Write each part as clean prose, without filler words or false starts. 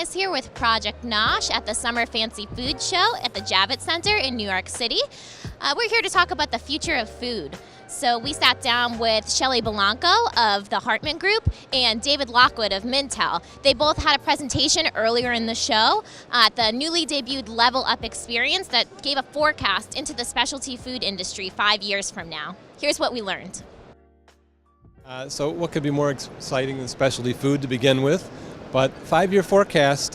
is here with Project Nosh at the Summer Fancy Food Show at the Javits Center in New York City. We're here to talk about the future of food. So we sat down with Shelley Balanko of the Hartman Group and David Lockwood of Mintel. They both had a presentation earlier in the show at the newly debuted Level Up experience that gave a forecast into the specialty food industry 5 years from now. Here's what we learned. So what could be more exciting than specialty food to begin with? But 5-year forecast,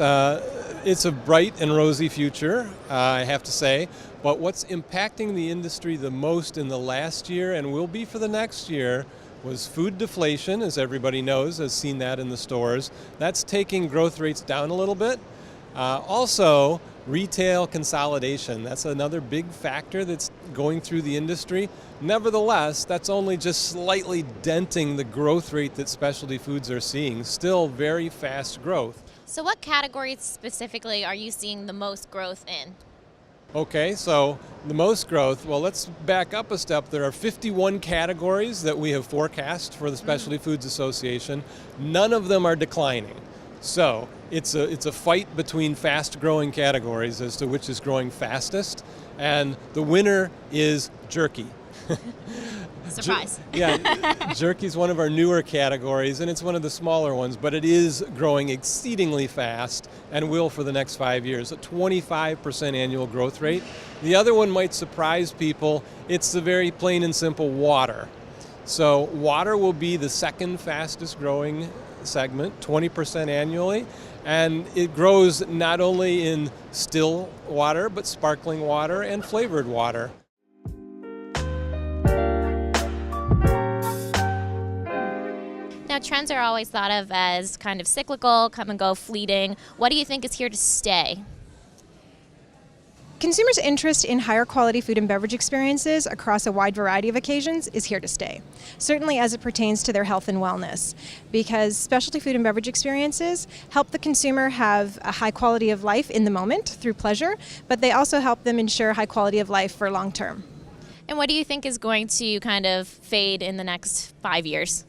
it's a bright and rosy future, I have to say. But what's impacting the industry the most in the last year and will be for the next year was food deflation, as everybody knows, has seen that in the stores. That's taking growth rates down a little bit. Also, retail consolidation. That's another big factor that's going through the industry. Nevertheless, that's only just slightly denting the growth rate that specialty foods are seeing. Still very fast growth. So what categories specifically are you seeing the most growth in? Okay, so the most growth, well, let's back up a step. There are 51 categories that we have forecast for the Specialty Foods Association. None of them are declining. So it's a fight between fast-growing categories as to which is growing fastest, and the winner is jerky. Surprise. Jerky is one of our newer categories, and it's one of the smaller ones, but it is growing exceedingly fast and will for the next 5 years, a 25% annual growth rate. The other one might surprise people. It's the very plain and simple water. So water will be the second fastest growing segment, 20% annually, and it grows not only in still water, but sparkling water and flavored water. Now, trends are always thought of as kind of cyclical, come and go, fleeting. What do you think is here to stay? Consumers' interest in higher quality food and beverage experiences across a wide variety of occasions is here to stay, certainly as it pertains to their health and wellness, because specialty food and beverage experiences help the consumer have a high quality of life in the moment through pleasure, but they also help them ensure high quality of life for long term. And what do you think is going to kind of fade in the next 5 years?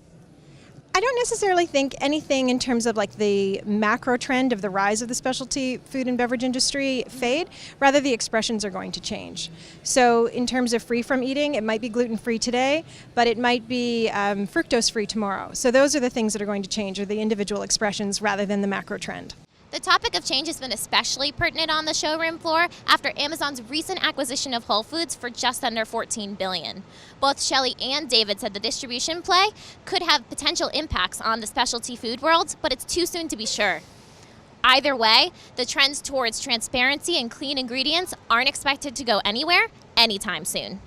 I don't necessarily think anything in terms of like the macro trend of the rise of the specialty food and beverage industry fade. Rather, the expressions are going to change. So in terms of free from eating, it might be gluten-free today, but it might be fructose-free tomorrow. So those are the things that are going to change, or the individual expressions rather than the macro trend. The topic of change has been especially pertinent on the showroom floor after Amazon's recent acquisition of Whole Foods for just under $14 billion. Both Shelley and David said the distribution play could have potential impacts on the specialty food world, but it's too soon to be sure. Either way, the trends towards transparency and clean ingredients aren't expected to go anywhere anytime soon.